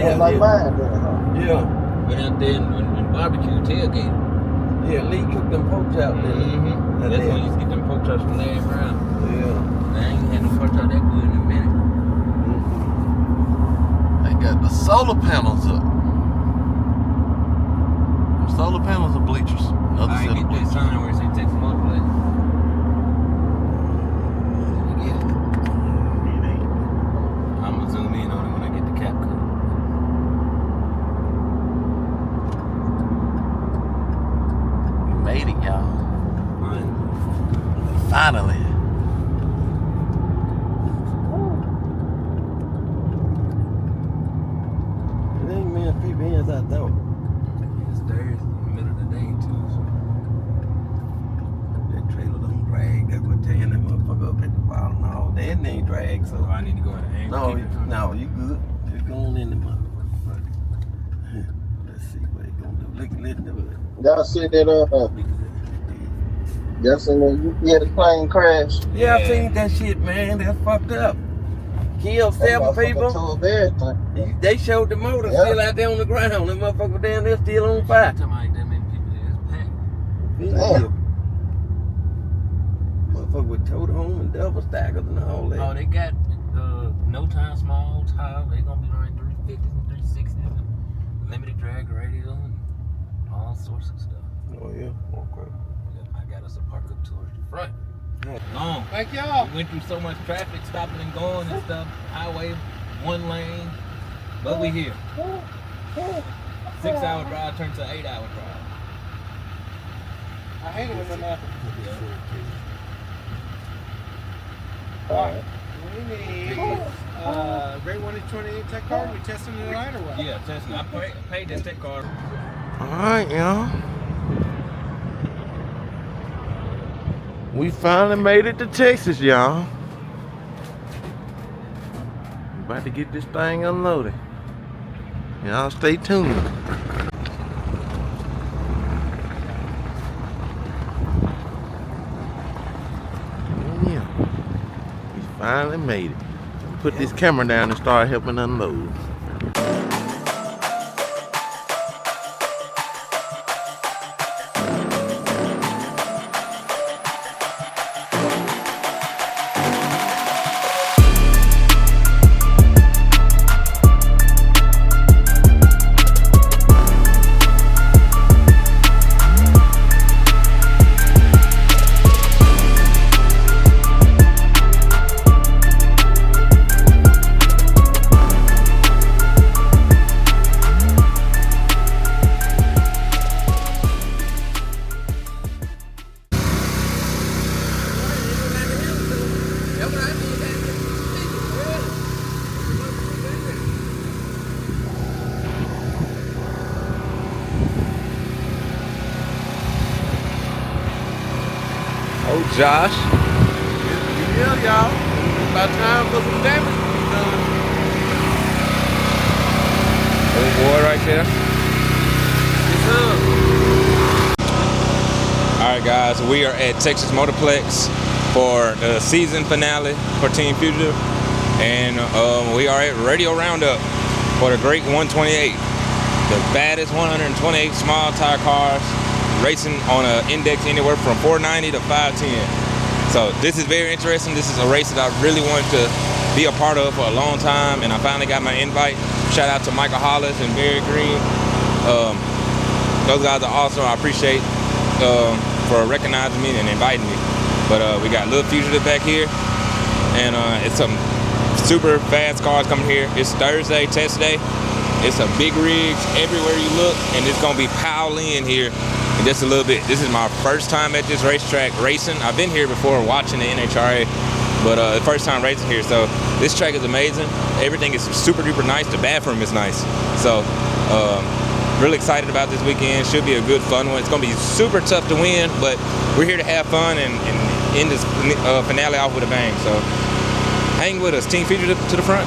Yeah, like yeah. mine then, huh? Yeah. Went out there and barbecue tailgate. Yeah, Lee cooked them pork chops, didn't he? Mm-hmm. That's when you used to get them pork chops from Larry Brown. Yeah. I ain't had no pork chop that good in a minute. They got the solar panels up. Them solar panels are bleachers. Another I set of get that bleachers. sign where it says Texas Motorplay. You get it. It ain't. I'm gonna zoom in on it when I get the cap cut. We made it, y'all. Fine. Finally. It ain't many people in as I thought. It's Thursday, in the middle of the day too. So. That trailer don't drag. That's what tearing that motherfucker up at the bottom. No, that ain't drag, so. Oh, I need to go at an angle. No, you good. Just go on in the motherfucker. Let's see what they gonna do. Let's do it. Y'all see that, y'all seen that UPS plane crash? Yeah, I seen that shit, man. That's fucked up. Killed 7 people. Told everything. They showed the motor still out there on the ground. That motherfucker down there still on fire. Talking about that many people there. It's packed. Yeah. Motherfucker with tote home and double stackers and all that. Oh, they got no time small tile. They gonna be running 350s and 360s and limited drag radial and all sorts of stuff. Oh yeah. Okay. Yep, I got us a park up towards the front. Long. Thank y'all. We went through so much traffic, stopping and going and stuff. Highway, 1 lane, but we here. 6-hour drive turned to an 8-hour drive. I hate it when that happens. Yeah. Alright. We need Great 128 tech card. We testing it tonight or what? Yeah, testing. I paid this tech card. Alright, y'all. We finally made it to Texas, y'all. About to get this thing unloaded. Y'all stay tuned. Yeah. We finally made it. Put this camera down and start helping unload. Oh, Josh. Yeah, y'all. About time for some damage to be done. Old boy right there. Alright guys, we are at Texas Motorplex for the season finale for Team Fugitive, and we are at Radial Roundup for the Great 128, the baddest 128 small tire cars racing on an index anywhere from 490 to 510. So this is very interesting. This is a race that I really wanted to be a part of for a long time, and I finally got my invite. Shout out to Michael Hollis and Barry Green. Those guys are awesome. I appreciate for recognizing me and inviting me. But we got Little Fugitive back here, and it's some super fast cars coming here. It's Thursday, test day. It's a big rigs everywhere you look, and it's gonna be piling in here in just a little bit. This is my first time at this racetrack racing. I've been here before watching the NHRA, but the first time racing here. So this track is amazing. Everything is super duper nice. The bathroom is nice. So really excited about this weekend. Should be a good fun one. It's gonna be super tough to win, but we're here to have fun and end this finale off with a bang. So hang with us. Team Fugitive to the front.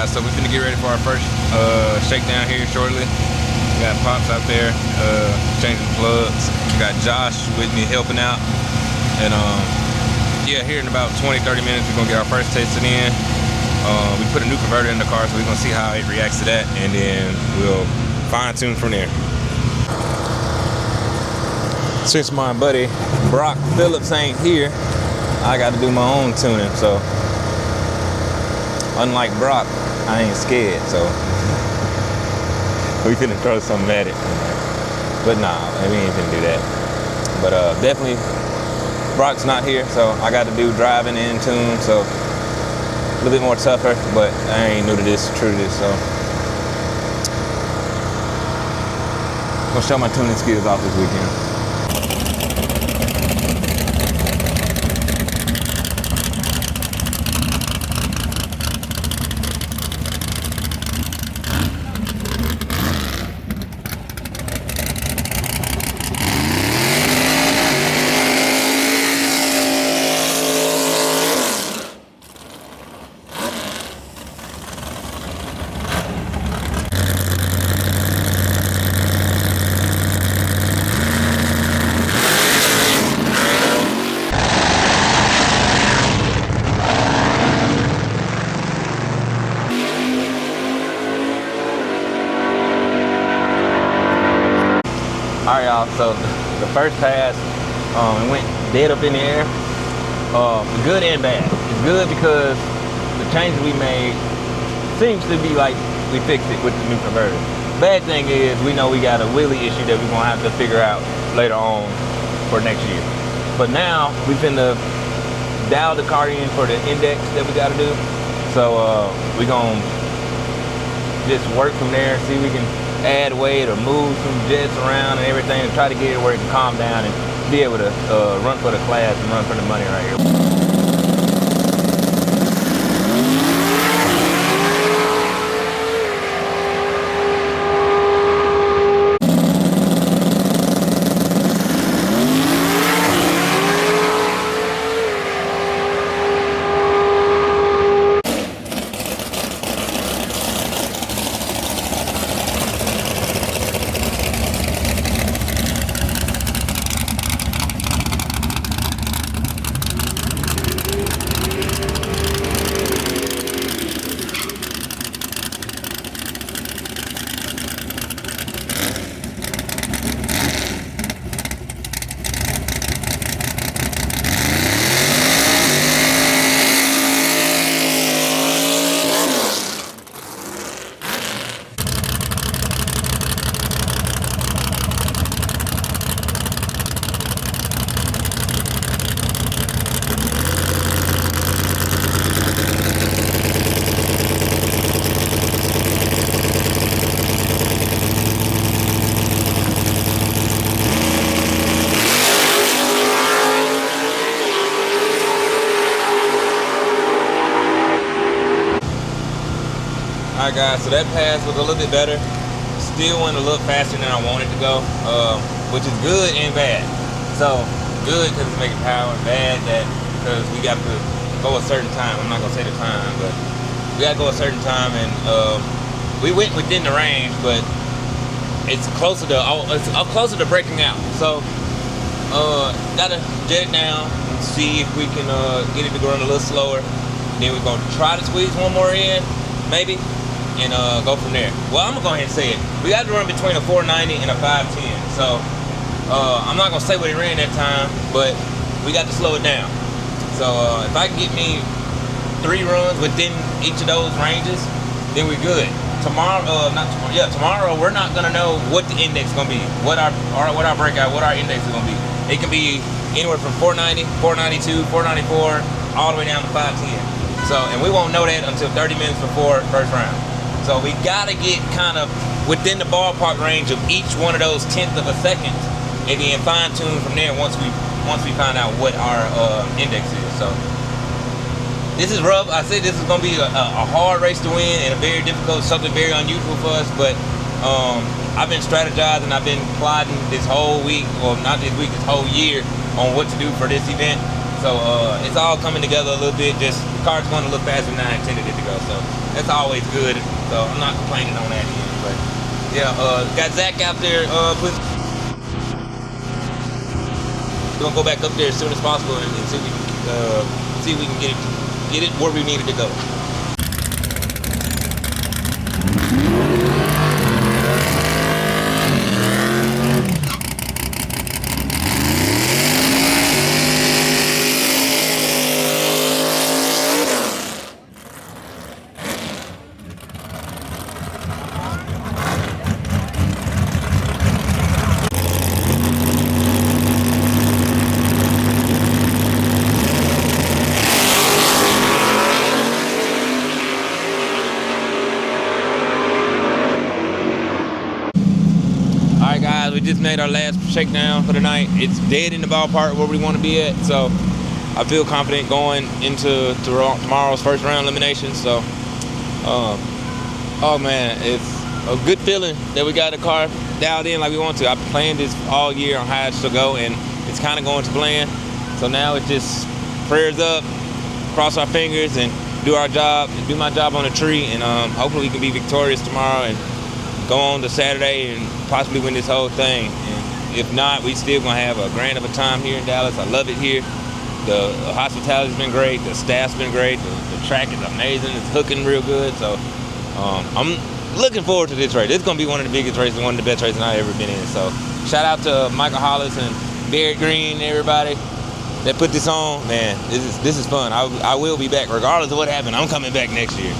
guys, so we're gonna get ready for our first shakedown here shortly. We got Pops out there changing plugs. We got Josh with me helping out. And yeah, here in about 20-30 minutes we're gonna get our first testing in. We put a new converter in the car, so we're gonna see how it reacts to that, and then we'll fine tune from there. Since my buddy Brock Phillips ain't here, I got to do my own tuning. So unlike Brock, I ain't scared. So we finna throw something at it. But nah, we ain't finna do that. But definitely, Brock's not here, so I got to do driving and tune. So a little bit more tougher, but I ain't new to this, true to this. So I'm gonna show my tuning skills off this weekend. All right, y'all, so the first pass, it went dead up in the air, good and bad. It's good because the changes we made seems to be like we fixed it with the new converter. Bad thing is we know we got a wheelie issue that we're gonna have to figure out later on for next year. But now we finna dial the car in for the index that we gotta do. So we gonna just work from there, see if we can add weight or move some jets around and everything, and try to get it where it can calm down and be able to run for the class and run for the money right here. All right, guys, so that pass was a little bit better. Still went a little faster than I wanted to go, which is good and bad. So good because it's making power, bad that because we got to go a certain time. I'm not gonna say the time, but we got to go a certain time, and we went within the range, but it's closer to breaking out. So gotta jet it down and see if we can get it to run a little slower. Then we're gonna try to squeeze one more in, maybe, and go from there. Well, I'm gonna go ahead and say it. We got to run between a 490 and a 510. So I'm not gonna say what it ran that time, but we got to slow it down. So if I can get me 3 runs within each of those ranges, then we're good. Tomorrow, tomorrow we're not gonna know what the index is gonna be, what our breakout, what our index is gonna be. It can be anywhere from 490, 492, 494, all the way down to 510. So, and we won't know that until 30 minutes before first round. So we gotta get kind of within the ballpark range of each one of those 1/10 of a second, and then fine tune from there once we find out what our index is. So this is rough. I said this is gonna be a hard race to win and a very difficult, something very unusual for us. But I've been strategizing. I've been plotting this whole week, well, not this week, this whole year on what to do for this event. So it's all coming together a little bit. Just car's going to look faster than I intended it to go. So that's always good. So I'm not complaining on that end. But yeah, got Zach out there. We're gonna go back up there as soon as possible and see if we can get it where we need it to go. We just made our last shakedown for the night. It's dead in the ballpark where we want to be at, so I feel confident going into tomorrow's first round elimination. So, oh man, it's a good feeling that we got the car dialed in like we want to. I planned this all year on how it should go, and it's kind of going to plan. So now it's just prayers up, cross our fingers, and do our job, and do my job on the tree, and hopefully we can be victorious tomorrow and go on to Saturday and possibly win this whole thing. And if not, we still gonna have a grand of a time here in Dallas. I love it here. The hospitality's been great. The staff's been great. The track is amazing. It's hooking real good. So I'm looking forward to this race. It's gonna be one of the biggest races, one of the best races I've ever been in. So shout out to Michael Hollis and Barrett Green and everybody that put this on. Man, this is fun. I will be back regardless of what happened. I'm coming back next year.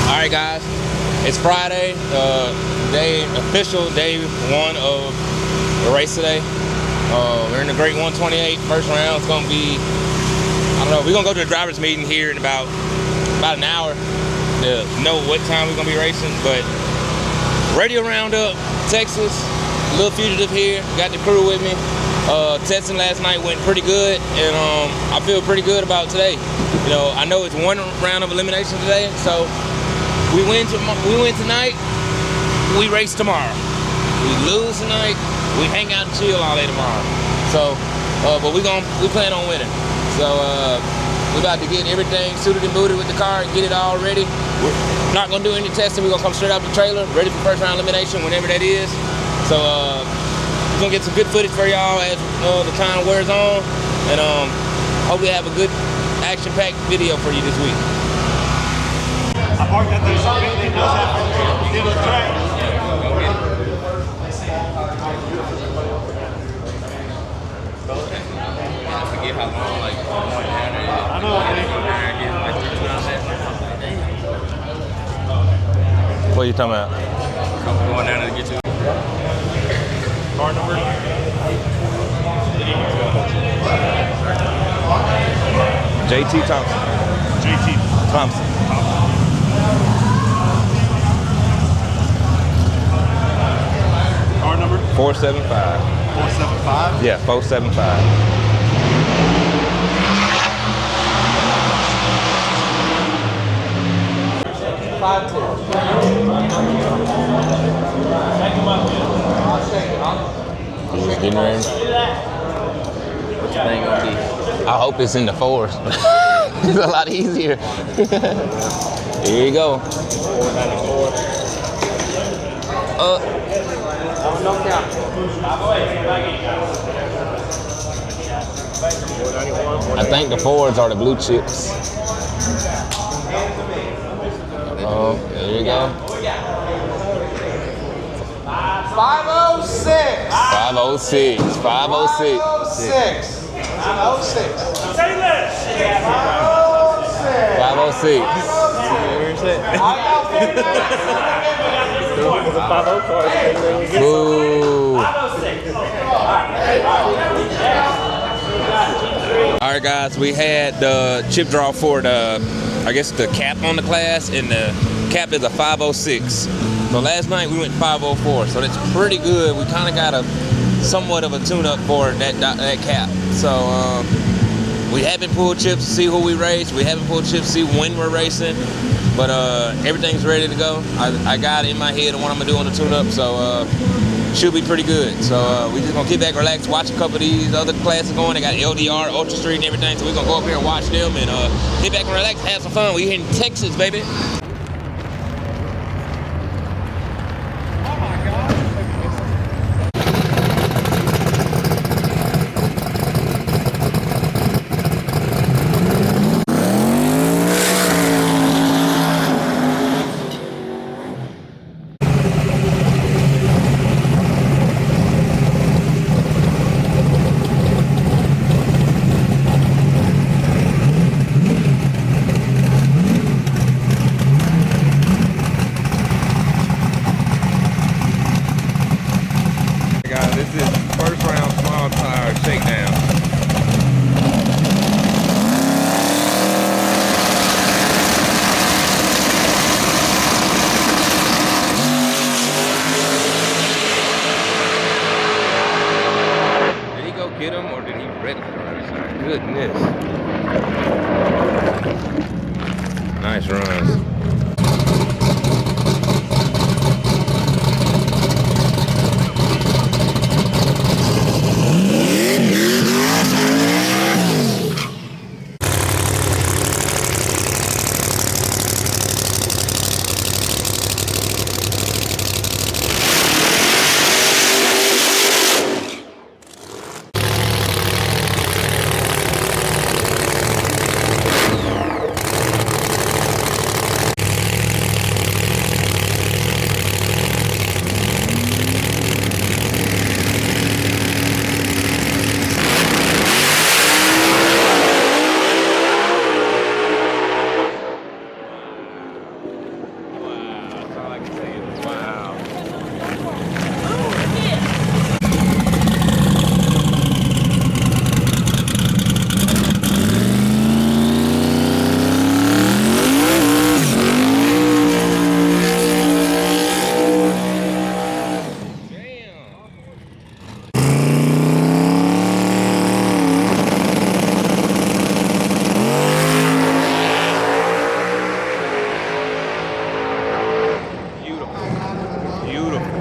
Alright guys, it's Friday, official day one of the race today. We're in the Great 128, first round. It's gonna be, I don't know, we're gonna go to the driver's meeting here in about an hour to know what time we're gonna be racing. But Radial Roundup, Texas, little Fugitive here, got the crew with me. Testing last night went pretty good, and I feel pretty good about today. You know, I know it's one round of elimination today, so we win tonight, we race tomorrow. We lose tonight, we hang out and chill all day tomorrow. So, but we plan on winning. So we about to get everything suited and booted with the car and get it all ready. We're not gonna do any testing. We're gonna come straight out the trailer, ready for first round elimination, whenever that is. So we're gonna get some good footage for y'all as the time wears on, and hopefully have a good action-packed video for you this week. I parked at the shop. It does have the track. I forget how long, like, I know. what are you talking about? I'm going down there to get you. Car number? JT Thompson. JT Thompson. Car number? 475. 475? Yeah, 475. He's getting ready. What's the thing gonna be? I hope it's in the fours. It's a lot easier. Here you go. I think the Fords are the blue chips. Oh, there you go. 506. 506. 506. 506. 506. Where is it? I got 49. Ooh. right, guys, we had the chip draw for the, I guess the cap on the class, and the cap is a 506. So last night we went 504, so that's pretty good. We kind of got a somewhat of a tune-up for that cap. So we haven't pulled chips to see who we race. We haven't pulled chips to see when we're racing, but everything's ready to go. I got in my head on what I'm gonna do on the tune-up, so should be pretty good. So we just gonna kick back, relax, watch a couple of these other classes going. They got LDR, Ultra Street, and everything. So we're gonna go up here and watch them and kick back and relax, have some fun. We here in Texas, baby. This is first round small tire shakedown. Did he go get him or did he wreck him on the other side? Goodness. Nice runs.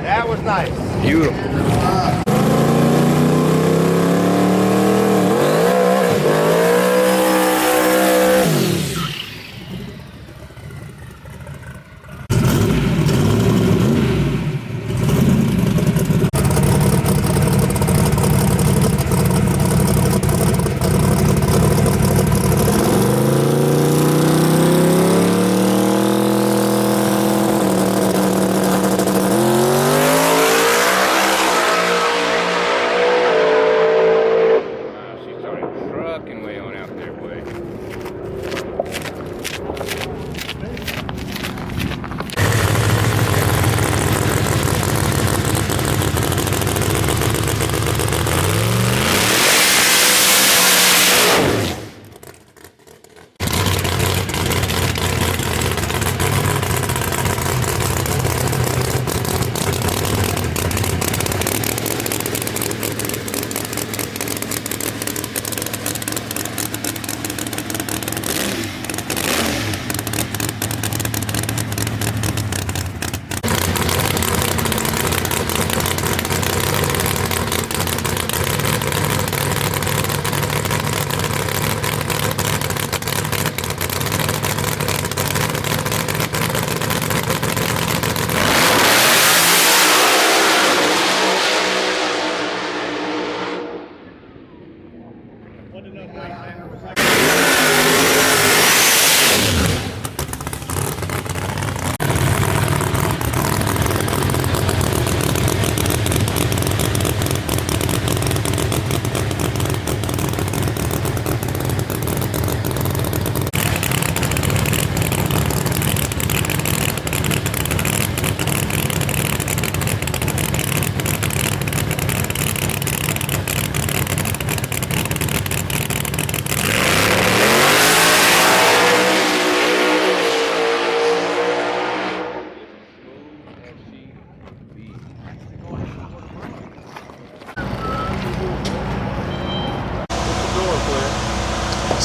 That was nice. Beautiful.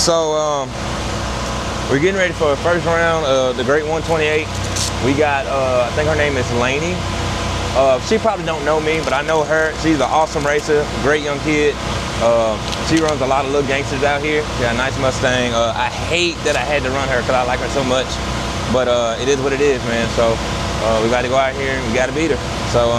So we're getting ready for the first round of the Great 128. We got, I think her name is Lainey. She probably don't know me, but I know her. She's an awesome racer, great young kid. She runs a lot of little gangsters out here. She got a nice Mustang. I hate that I had to run her because I like her so much, but it is what it is, man. So we got to go out here and we got to beat her. So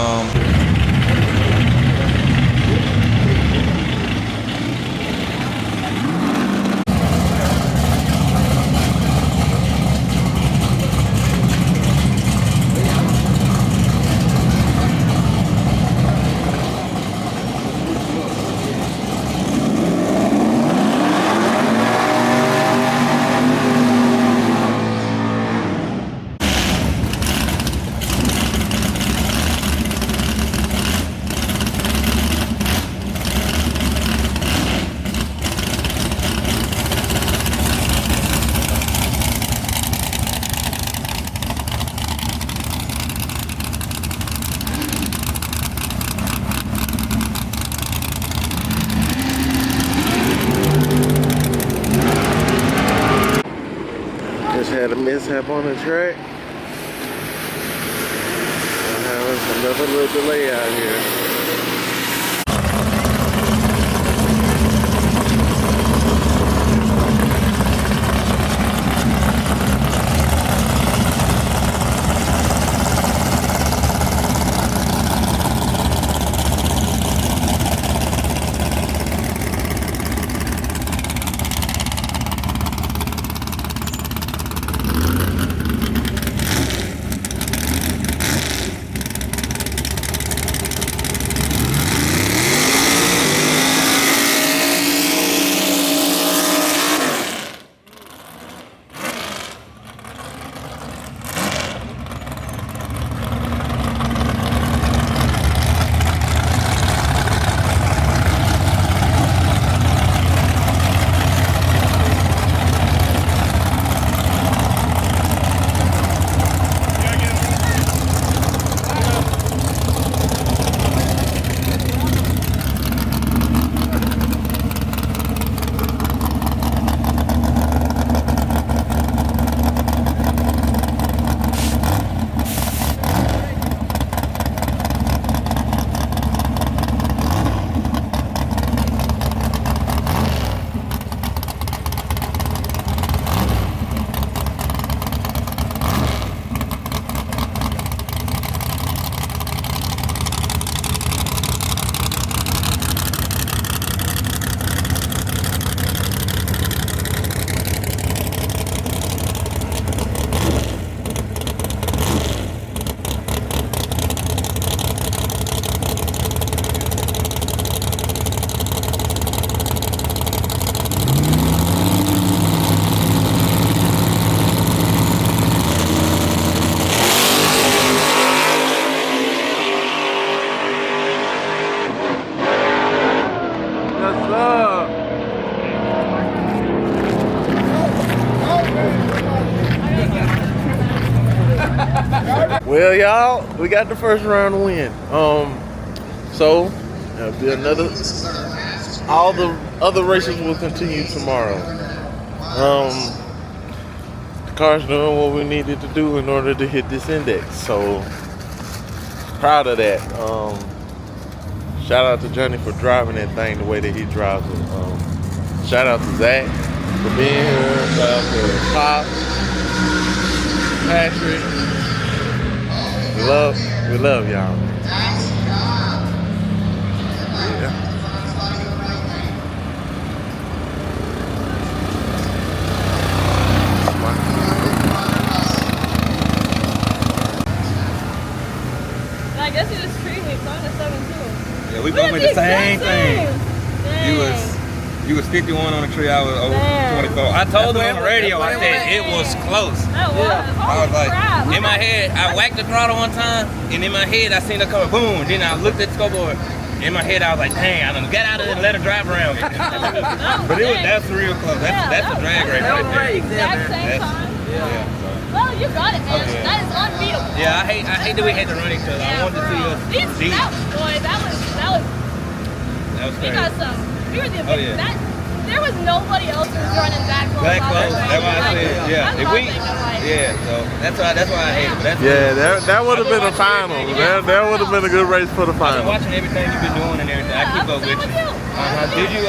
had a mishap on the track. There's another little delay out here. Well, y'all, we got the first round win. So there'll be another. All the other races will continue tomorrow. The car's doing what we needed to do in order to hit this index. So proud of that. Shout out to Johnny for driving that thing the way that he drives it. Shout out to Zach for being here. Shout out to Pop, Patrick. We love y'all. Yeah. I guess you just treat me. I'm a 7-2. yeah, we both did the same thing. You was 51 on the tree. I was over 24. I told them on the radio. I said it was close. That was. I was like, in my head, I whacked the throttle one time, and in my head, I seen her come, boom. Then I looked at the scoreboard. In my head, I was like, dang, I done got out of it and let her drive around. But that's real close. That's a drag race right there. Exact same time. Yeah. Well, you got it, man. Okay. That is unbeatable. Yeah, I hate that we had to run each other. I wanted to see us deep. That was That was we crazy. got some. We were the Oh, yeah. that there was nobody else who was running that close. That close. That's why I said, yeah. If we, yeah. So that's why I hate it. But that's that would have been a final. That would have been a good race for the I've final. been watching everything you've been doing and everything. I keep up with you. Did you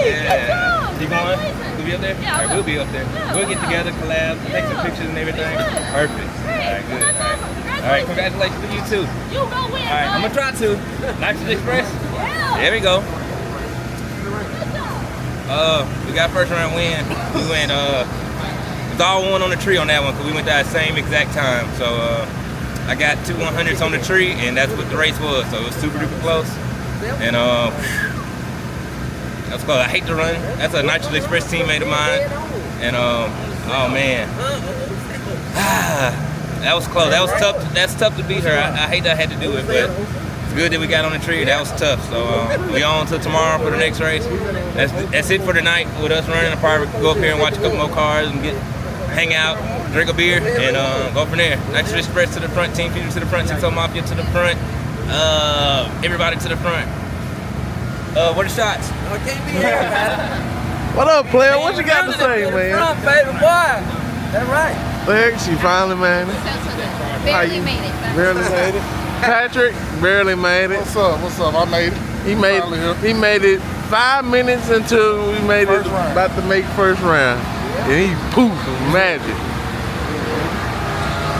Yeah. You going? We'll be up there? Yeah, All right, we'll be up there. Yeah, We'll get together, collab, take some pictures and everything. Perfect. All right, good. All right, congratulations to you too. You go win. All right, I'm gonna try to. Nitrous Express. Yeah. There we go. We got first round win. We went it's all one on the tree on that one because we went that same exact time. So I got 2 100s on the tree and that's what the race was. So it was super duper close. And that's close. I hate to run. That's a Nitrous Express teammate of mine. And oh man. That was close. That was tough. That's tough to beat her. I hate that I had to do it, but it's good that we got on the tree. That was tough. So we on to tomorrow for the next race. That's it for tonight with us running. I'll probably go up here and watch a couple more cars and hang out, drink a beer, and go from there. Nitrous Express to the front, Team Fugitive to the front, 6 Mafia to the front, everybody to the front. What are the shots? I can't be here, man. What up, player? What you got to say, man? Front, baby boy. That's right. Look, she finally made it. Barely made it. Barely made it. Patrick barely made it. What's up? What's up? I made it. He made it 5 minutes until we made it about to make first round. And he poof, magic.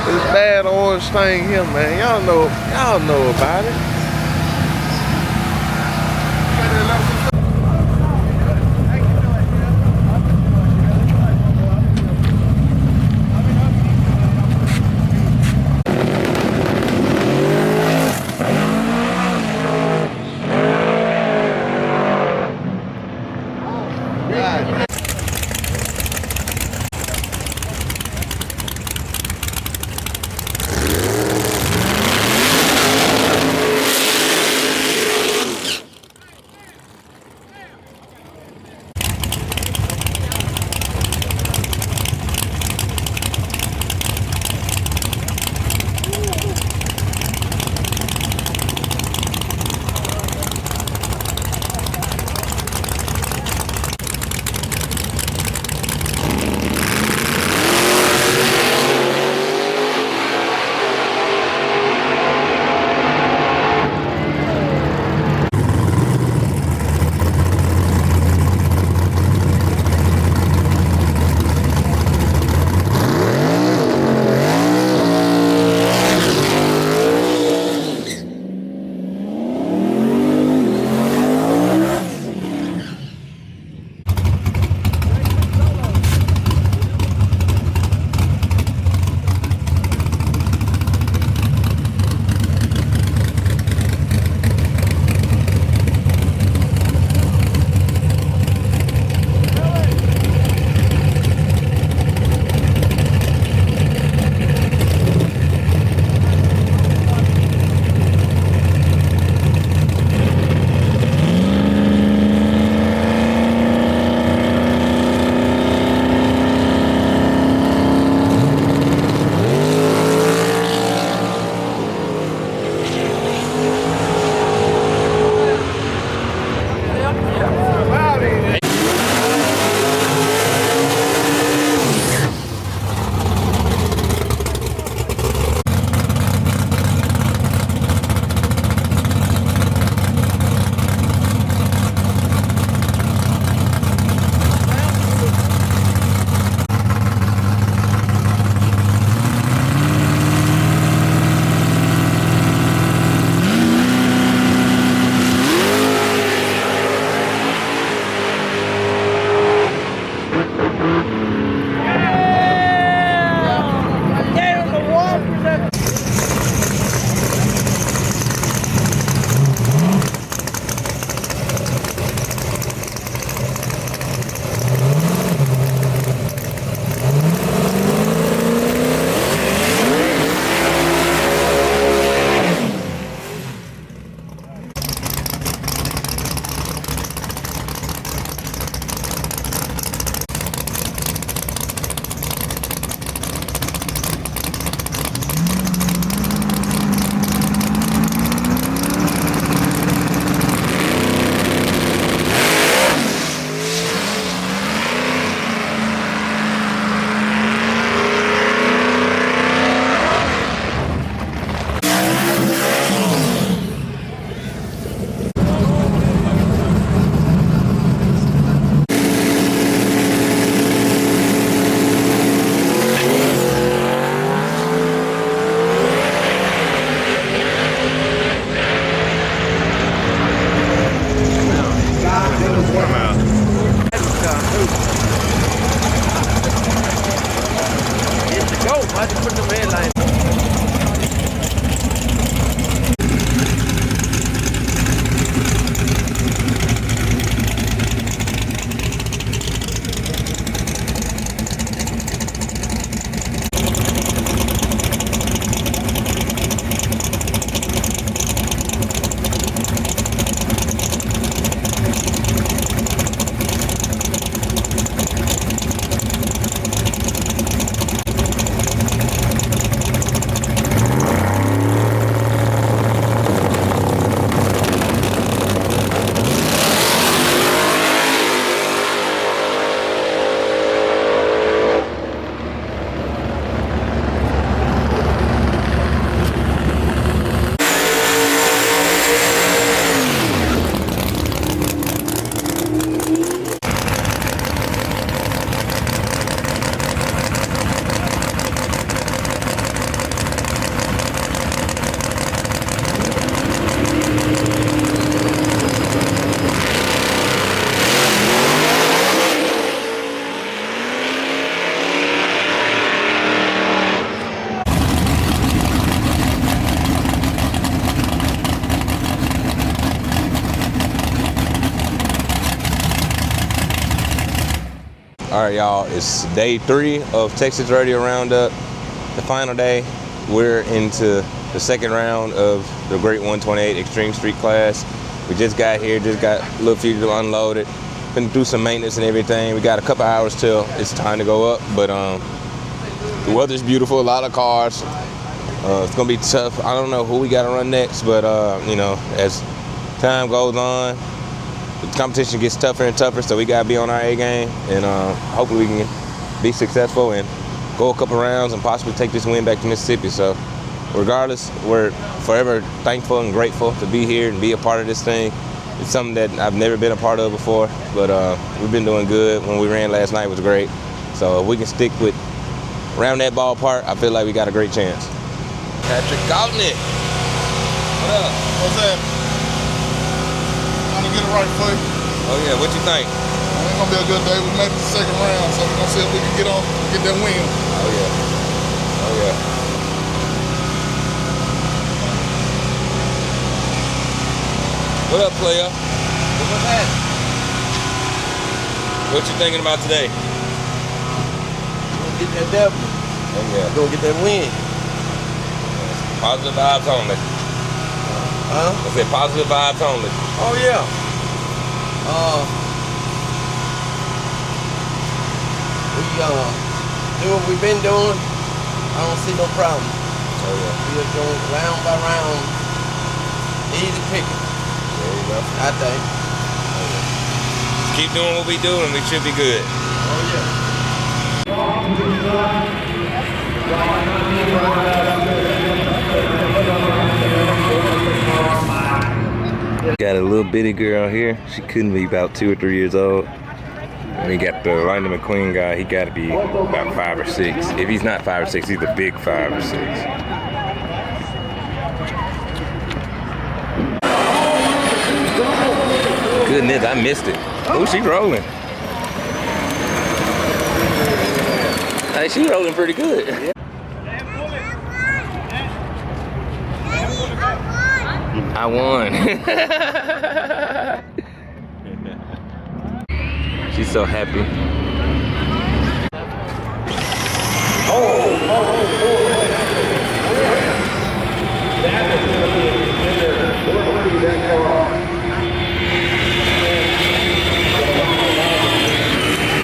This bad orange thing here, man. Y'all know about it. All right, y'all, it's day 3 of Texas Radial Roundup, the final day. We're into the second round of the Great 128 Extreme Street class. We just got here, just got a little Fugitive unloaded, been through some maintenance and everything. We got a couple hours till it's time to go up, but the weather's beautiful, a lot of cars. It's gonna be tough. I don't know who we gotta run next, but you know, as time goes on, the competition gets tougher and tougher, so we gotta be on our A game, and hopefully we can be successful and go a couple rounds and possibly take this win back to Mississippi. So regardless, we're forever thankful and grateful to be here and be a part of this thing. It's something that I've never been a part of before, but we've been doing good. When we ran last night, it was great. So if we can stick with around that ballpark, I feel like we got a great chance. Patrick Gautnick. What up? What's that? Trying to get it right for you. Oh yeah, what you think? It's gonna be a good day. We made it to the second round, so we're gonna see if we can get that win. Oh yeah. Oh yeah. What up, player? What's that? What you thinking about today? Gonna get that W. Oh yeah. Gonna get that win. Positive vibes only. Huh? I said positive vibes only. Oh yeah. We do what we've been doing. I don't see no problem. Oh yeah. We are going round by round. Easy picking. There you go. I think. Just keep doing what we do and we should be good. Oh yeah. Got a little bitty girl here. She couldn't be about 2 or 3 years old. And we got the Lightning McQueen guy. He got to be about 5 or 6. If he's not 5 or 6, he's a big 5 or 6. Goodness, I missed it. Oh, she rolling. Hey, she rolling pretty good. I won. She's so happy.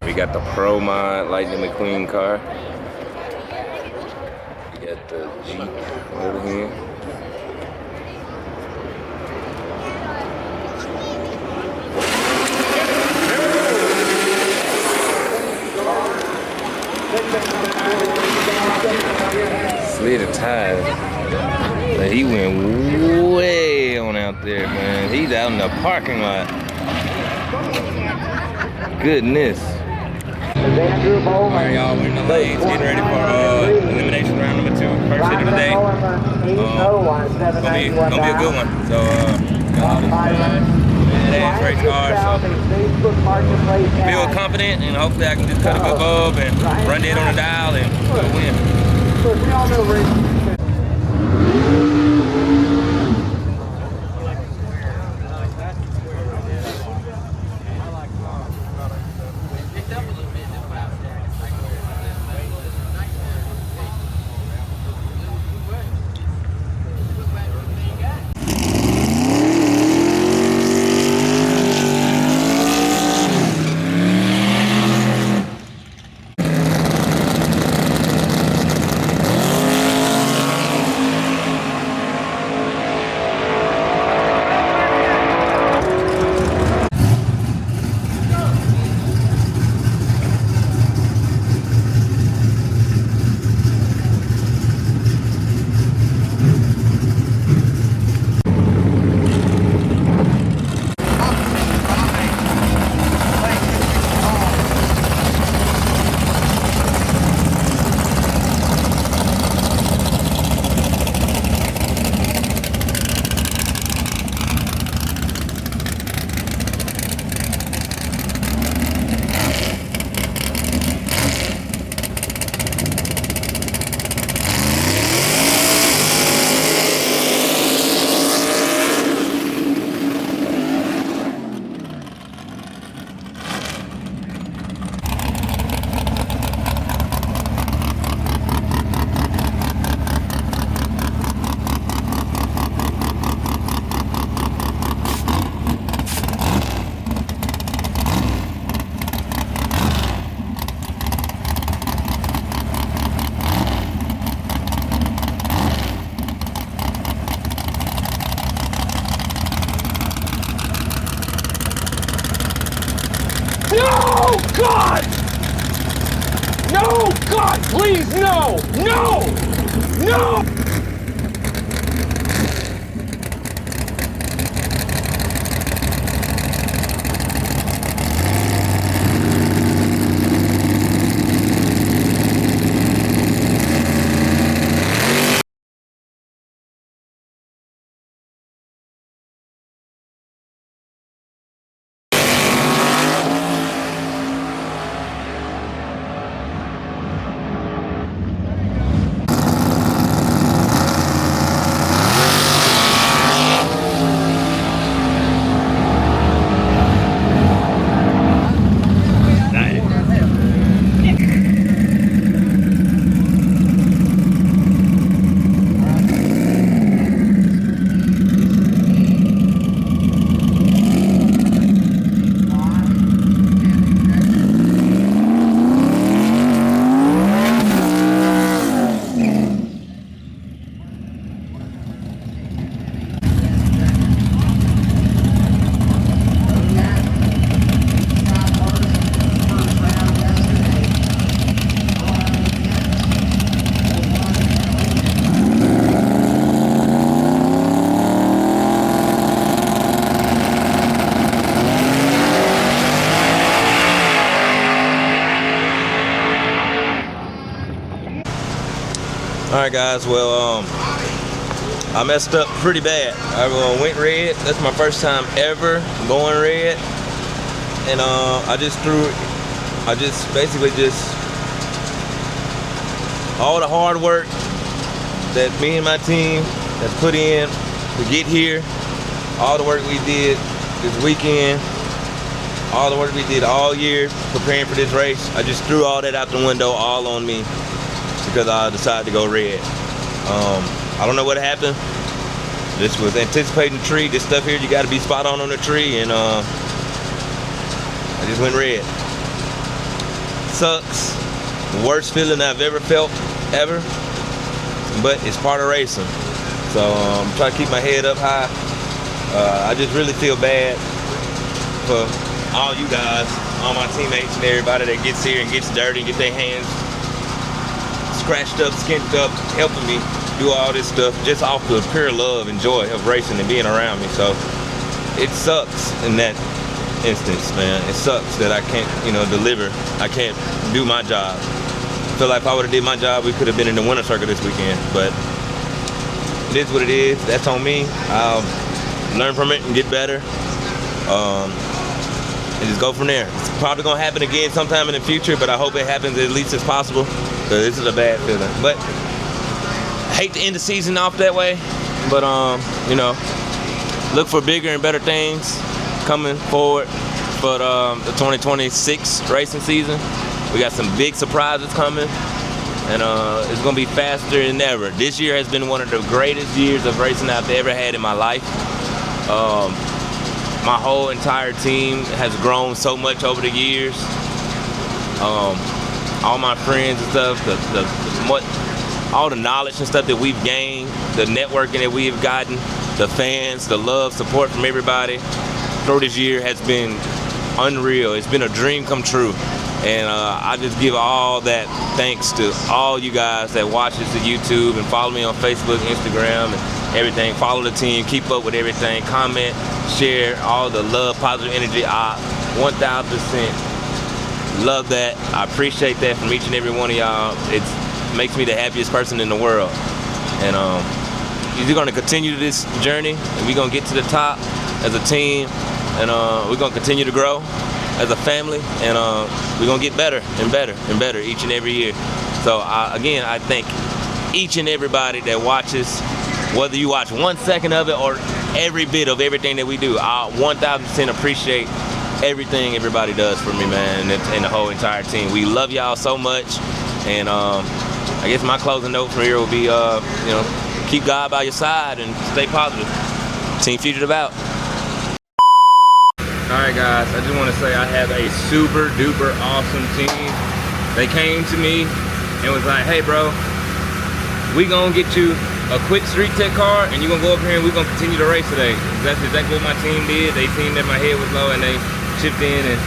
We got the Pro Mod Lightning McQueen car. We got the Jeep over here. Slid a tire, but he went way on out there, man. He's out in the parking lot. Goodness. Alright, y'all, we're in the lanes, getting ready for elimination round number 2, first hit of the day. Gonna be a good one. So, got all this race cars, so feel confident, and hopefully I can just cut a good bulb and run dead on the dial and win. God, please, no! No! No! Alright guys, well I messed up pretty bad. I went red. That's my first time ever going red. And I just basically all the hard work that me and my team has put in to get here, all the work we did this weekend, all the work we did all year preparing for this race, I just threw all that out the window all on me because I decided to go red. I don't know what happened. This was anticipating the tree. This stuff here, you got to be spot on the tree, and I just went red. Sucks. Worst feeling I've ever felt, ever. But it's part of racing. So I'm trying to keep my head up high. I just really feel bad for all you guys, all my teammates and everybody that gets here and gets dirty and get their hands scratched up, skinned up, helping me do all this stuff just off the pure love and joy of racing and being around me. So it sucks in that instance, man. It sucks that I can't, deliver. I can't do my job. I feel like if I would have did my job, we could have been in the winter circle this weekend. But it is what it is. That's on me. I'll learn from it and get better. And just go from there. It's probably gonna happen again sometime in the future, but I hope it happens at least as possible, because this is a bad feeling. But I hate to end the season off that way, but look for bigger and better things coming forward for the 2026 racing season. We got some big surprises coming, and it's gonna be faster than ever. This year has been one of the greatest years of racing I've ever had in my life. My whole entire team has grown so much over the years. All my friends and stuff, all the knowledge and stuff that we've gained, the networking that we've gotten, the fans, the love, support from everybody through this year has been unreal. It's been a dream come true. And I just give all that thanks to all you guys that watch this on YouTube and follow me on Facebook, Instagram, and everything. Follow the team, keep up with everything, comment, share, all the love, positive energy. I 1000% love that. I appreciate that from each and every one of y'all. It makes me the happiest person in the world. And we're gonna continue this journey, and we're gonna get to the top as a team, and we're gonna continue to grow as a family, and we're gonna get better and better and better each and every year. So again, I thank each and everybody that watches, whether you watch 1 second of it or every bit of everything that we do. I 1000% appreciate everything everybody does for me, man, and the whole entire team. We love y'all so much, and I guess my closing note from here will be, keep God by your side and stay positive. Team Fugitive out. Alright guys, I just want to say I have a super duper awesome team. They came to me and was like, hey bro, we gonna get you a quick street tech car and you're gonna go up here and we're gonna continue to race today. That's exactly what my team did. They seen that my head was low and they chipped in and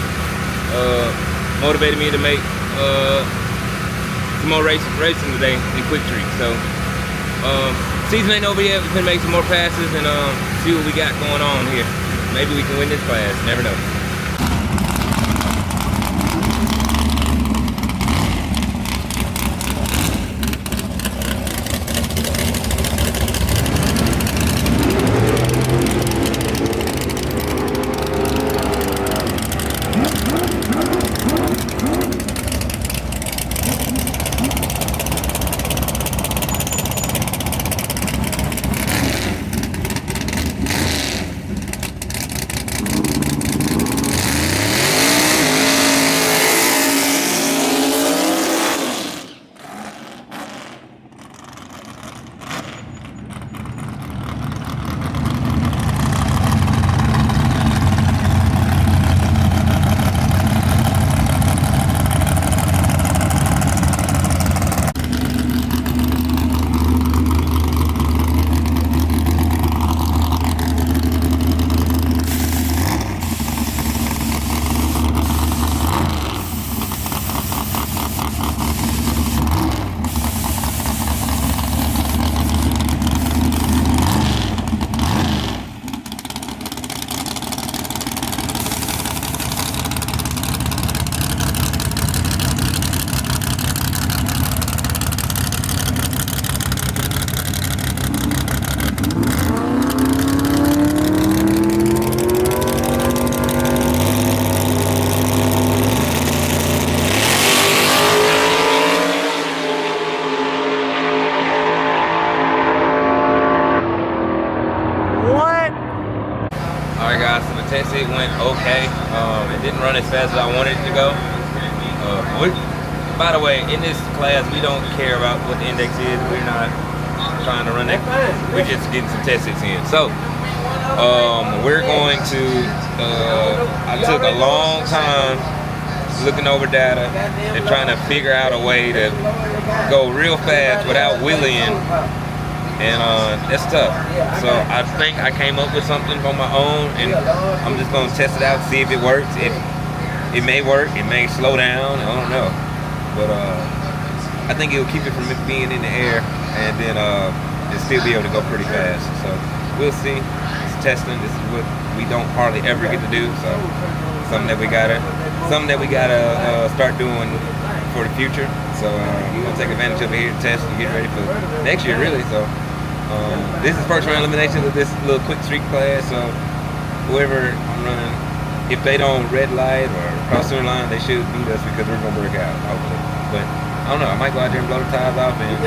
motivated me to make some more racing today in Quick Treat. So season ain't over yet. We can make some more passes and see what we got going on here. Maybe we can win this class. Never know. Alright guys, so the test it went okay. It didn't run as fast as I wanted it to go. By the way, in this class we don't care about what the index is. We're not trying to run that. We're just getting some test hits in. So we're going to I took a long time looking over data and trying to figure out a way to go real fast without wheeling. And that's tough. So I think I came up with something on my own, and I'm just gonna test it out, see if it works. If it may work, it may slow down. I don't know, but I think it'll keep it from being in the air, and then it'll still be able to go pretty fast. So we'll see. It's testing. This is what we don't hardly ever get to do. So something that we gotta start doing for the future. So we're gonna take advantage of it here, test, and get ready for next year, really. So. This is first round elimination of this little quick streak class, so whoever I'm running, if they don't red light or cross the line, they should beat us because we're gonna break out, hopefully. But I don't know, I might go out there and blow the tires off and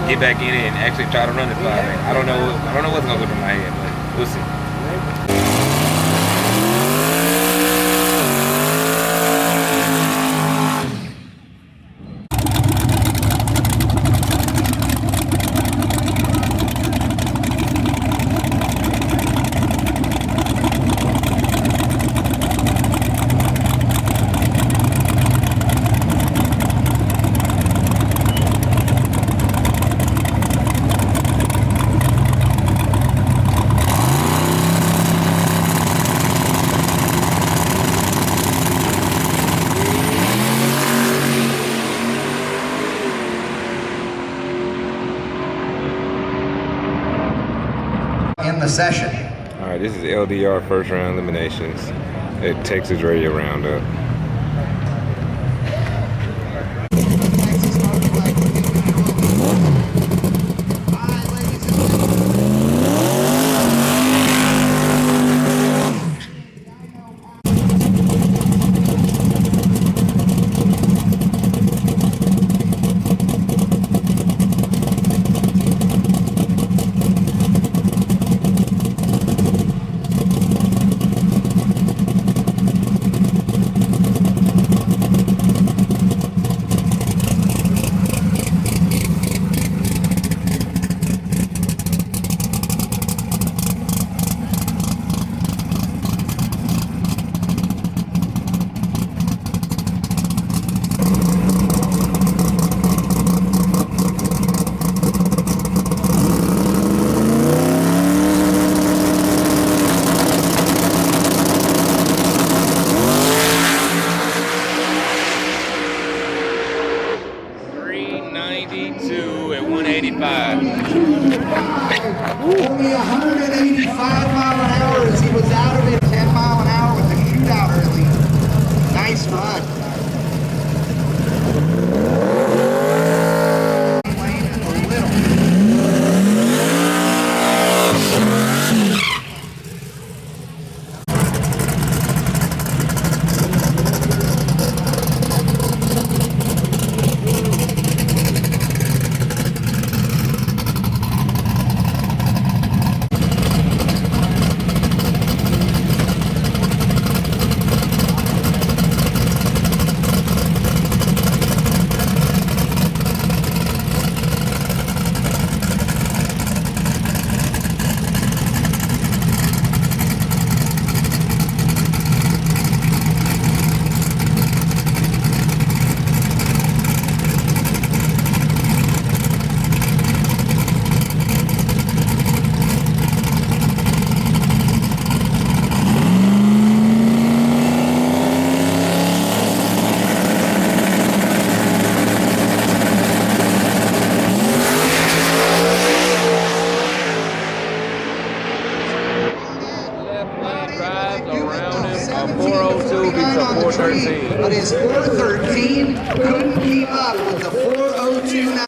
get back in it and actually try to run this 5-8. I don't know what's gonna go through my head, but we'll see. In the session. All right, this is LDR first round eliminations at Texas Radio Roundup. me 185 mile an hour as he was out of it 10 mile an hour with the shootout early. Nice run. But his 413 couldn't keep up with the 402 now.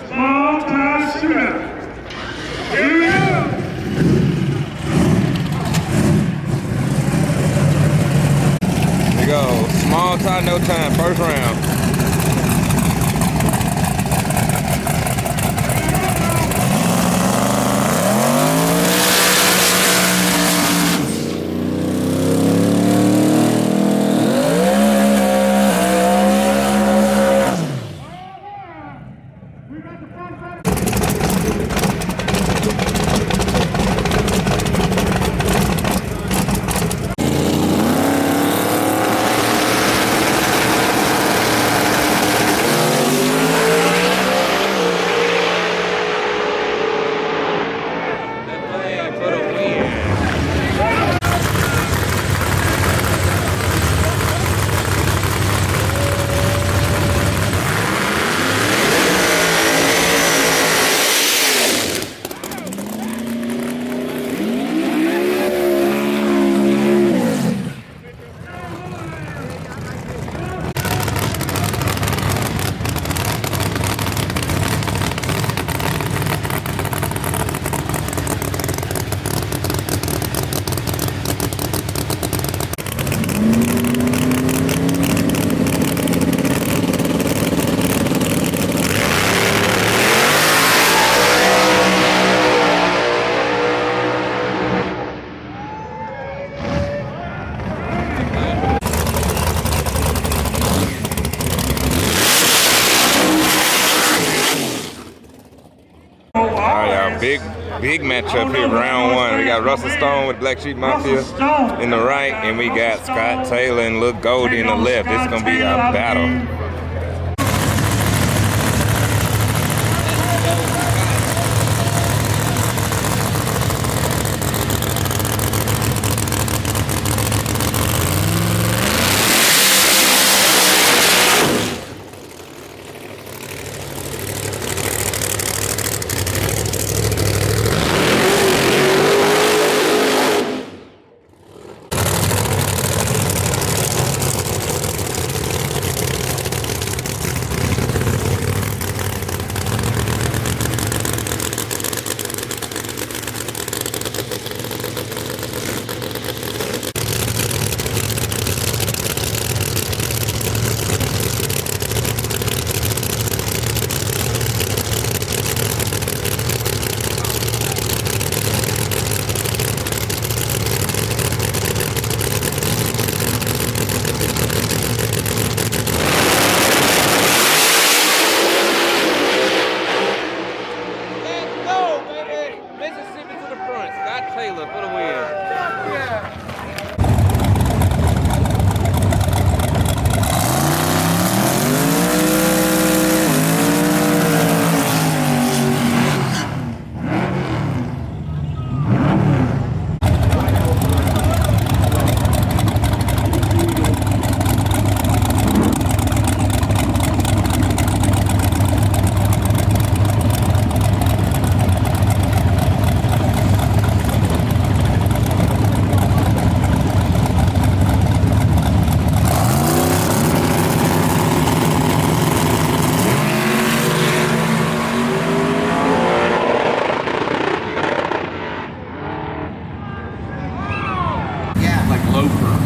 Small time shootout. Here we go. Here we go. Small time, no time. First round. big matchup here, round one. We got Russell Stone with Black Sheep Mafia in the right, and we got Scott Taylor and Lil Goldie in the left. It's gonna be a battle.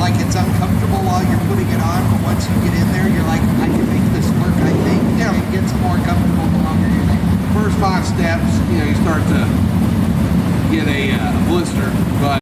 Like it's uncomfortable while you're putting it on, but once you get in there, you're like, I can make this work, I think. Yeah. It gets more comfortable the longer you're there. First 5 steps, you start to get a blister, but